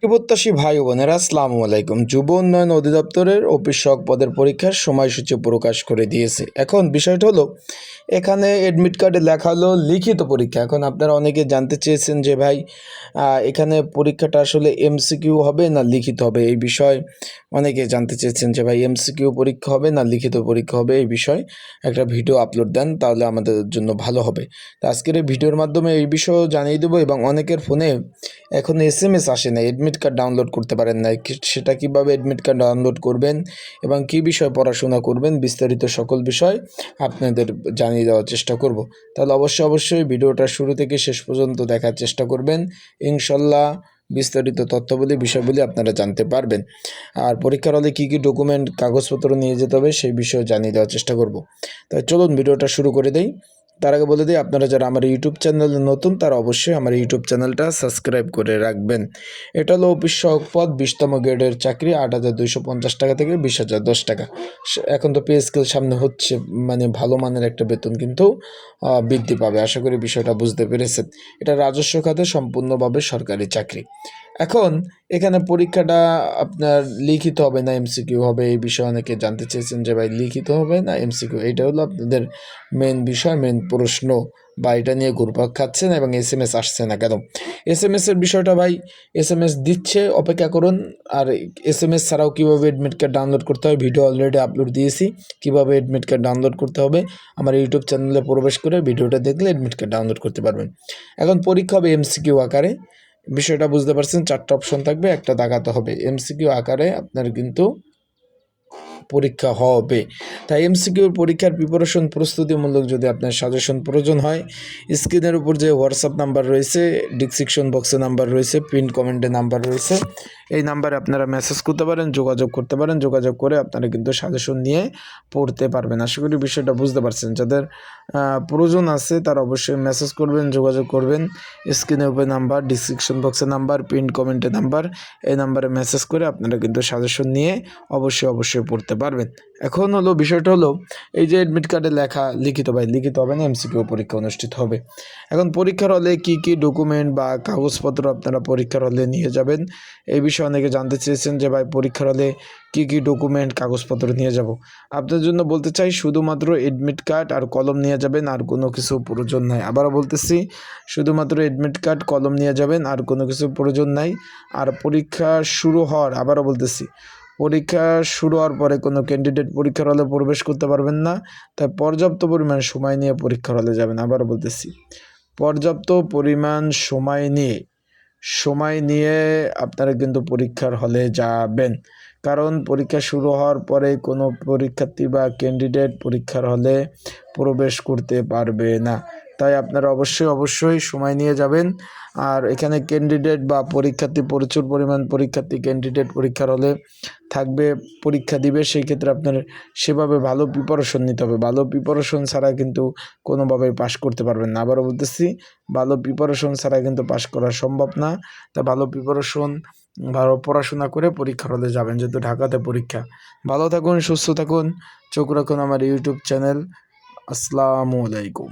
প্রত্যাশী ভাই ও বোনেরা আসসালামু আলাইকুম। যুব উন্নয়ন অধিদপ্তরের অফিস সহক পদের পরীক্ষার সময়সূচি প্রকাশ করে দিয়েছে। এখন বিষয়টা হলো, এখানে অ্যাডমিট কার্ডে লেখা হলো লিখিত পরীক্ষা। এখন আপনারা অনেকে জানতে চেয়েছেন যে ভাই এখানে পরীক্ষাটা আসলে এমসিকিউ হবে না লিখিত হবে, এই বিষয়ে অনেকে জানতে চেয়েছেন যে ভাই এমসিকিউ পরীক্ষা হবে না লিখিত পরীক্ষা হবে, এই বিষয়ে একটা ভিডিও আপলোড দেন, তাহলে আমাদের জন্য ভালো হবে। তো আজকের এই ভিডিওর মাধ্যমে এই বিষয়েও জানিয়ে দেবো। এবং অনেকের ফোনে এখন এসএমএস আসে না, অ্যাডমিট কার্ড ডাউনলোড করতে পারেন না, সেটা কীভাবে অ্যাডমিট কার্ড ডাউনলোড করবেন এবং কী বিষয়ে পড়াশোনা করবেন, বিস্তারিত সকল বিষয় আপনাদের জানিয়ে দেওয়ার চেষ্টা করব। তাহলে অবশ্যই ভিডিওটা শুরু থেকে শেষ পর্যন্ত দেখার চেষ্টা করবেন। ইনশাল্লাহ বিস্তারিত তথ্যবলী বিষয়গুলি আপনারা জানতে পারবেন। আর পরীক্ষার হলে কী কী ডকুমেন্ট কাগজপত্র নিয়ে যেতে হবে সেই বিষয়ে জানিয়ে দেওয়ার চেষ্টা করব। তাই চলুন ভিডিওটা শুরু করে দেই। তার আগে বলে দিই, আপনারা যারা আমার ইউটিউব চ্যানেলে নতুন তারা অবশ্যই আমার ইউটিউব চ্যানেলটা সাবস্ক্রাইব করে রাখবেন। এটা হলো অফিস সহক পদ 20তম গ্রেডের চাকরি, 8,250 টাকা থেকে 20,010 টাকা। এখন তো পে স্কেল সামনে হচ্ছে, মানে ভালো মানের একটা বেতন কিন্তু বৃদ্ধি পাবে। আশা করি বিষয়টা বুঝতে পেরেছেন। এটা রাজস্ব খাতে সম্পূর্ণভাবে সরকারি চাকরি। এখন এখানে পরীক্ষাটা আপনার লিখিত হবে না এমসিকিউ হবে, এই বিষয়ে অনেকে জানতে চেয়েছেন যে ভাই লিখিত হবে না এমসিকিউ। এইটা হলো আপনাদের মেন বিষয়, মেন প্রশ্ন, বা এটা নিয়ে ঘুরপাক খাচ্ছেন এবং এসএমএস আসছে না কেন। এসএমএসের বিষয়টা ভাই, এসএমএস দিচ্ছে, অপেক্ষা করুন। আর এসএমএস ছাড়াও কীভাবে অ্যাডমিট কার্ড ডাউনলোড করতে হয় ভিডিও অলরেডি আপলোড দিয়েছি। কীভাবে অ্যাডমিট কার্ড ডাউনলোড করতে হবে আমার ইউটিউব চ্যানেলে প্রবেশ করে ভিডিওটা দেখলে অ্যাডমিট কার্ড ডাউনলোড করতে পারবেন। এখন পরীক্ষা হবে এমসিকিউ আকারে, বিষয়টা বুঝতে পারছেন। 4টা অপশন থাকবে, একটা দাগাতে হবে। এমসিকিউ আকারে আপনার কিন্তু পরীক্ষা হবে। তাই এমসিকিউর পরীক্ষার প্রিপারেশন প্রস্তুতিমূলক যদি আপনার সাজেশন প্রয়োজন হয়, স্ক্রিনের উপর যে হোয়াটসঅ্যাপ নাম্বার রয়েছে, ডিসক্রিপশন বক্সে নাম্বার রয়েছে, পিন কমেন্টে নাম্বার রয়েছে, এই নাম্বারে আপনারা মেসেজ করতে পারেন, যোগাযোগ করতে পারেন। যোগাযোগ করে আপনারা কিন্তু সাজেশন নিয়ে পড়তে পারবেন। আশা করি বিষয়টা বুঝতে পারছেন। যাদের প্রয়োজন আছে তারা অবশ্যই মেসেজ করবেন, যোগাযোগ করবেন। স্ক্রিনের উপরে নাম্বার, ডিসক্রিপশন বক্সে নাম্বার, পিন কমেন্টে নাম্বার, এই নাম্বারে মেসেজ করে আপনারা কিন্তু সাজেশন নিয়ে অবশ্যই পড়তে পারবেন। এখন হলো বিষয়টা হলো, এই যে অ্যাডমিট কার্ডে লেখা লিখিত ভাই লিখিত হবে না এমসিকিউ পরীক্ষা অনুষ্ঠিত হবে। এখন পরীক্ষার হলে কি কি ডকুমেন্ট বা কাগজপত্র আপনারা পরীক্ষার হলে নিয়ে যাবেন, এই বিষয়ে অনেকে জানতে চেয়েছেন যে ভাই পরীক্ষার হলে কি কি ডকুমেন্ট কাগজপত্র নিয়ে যাব। আপনাদের জন্য বলতে চাই, শুধুমাত্র অ্যাডমিট কার্ড আর কলম নিয়ে যাবেন, আর কোনো কিছু প্রয়োজন নাই। আবারও বলতেছি, শুধুমাত্র অ্যাডমিট কার্ড কলম নিয়ে যাবেন, আর কোনো কিছু প্রয়োজন নাই। আর পরীক্ষা শুরু হওয়ার, আবারও বলতেছি, পরীক্ষা শুরু হওয়ার পরে কোনো ক্যান্ডিডেট পরীক্ষার হলে প্রবেশ করতে পারবেন না। তাই পর্যাপ্ত পরিমাণ সময় নিয়ে পরীক্ষার হলে যাবেন। আবারও বলতেছি, পর্যাপ্ত পরিমাণ সময় নিয়ে আপনারা কিন্তু পরীক্ষার হলে যাবেন। কারণ পরীক্ষা শুরু হওয়ার পরে কোনো পরীক্ষার্থী বা ক্যান্ডিডেট পরীক্ষার হলে প্রবেশ করতে পারবে না। তাই আপনারা অবশ্যই সময় নিয়ে যাবেন। আর এখানে ক্যান্ডিডেট বা পরীক্ষার্থী, প্রচুর পরিমাণ পরীক্ষার্থী ক্যান্ডিডেট পরীক্ষার হলে থাকবে, পরীক্ষা দিবে। সেই ক্ষেত্রে আপনার সেভাবে ভালো প্রিপারেশন নিতে হবে। ভালো প্রিপারেশন ছাড়া কিন্তু কোনোভাবে পাশ করতে পারবেন না। আবারও বলতেছি, ভালো প্রিপারেশন ছাড়া কিন্তু পাশ করা সম্ভব না। তা ভালো পড়াশোনা করে পরীক্ষার হলে যাবেন, যেহেতু ঢাকাতে পরীক্ষা। ভালো থাকুন, সুস্থ থাকুন, চোখ রাখুন আমার ইউটিউব চ্যানেল। আসসালামু আলাইকুম।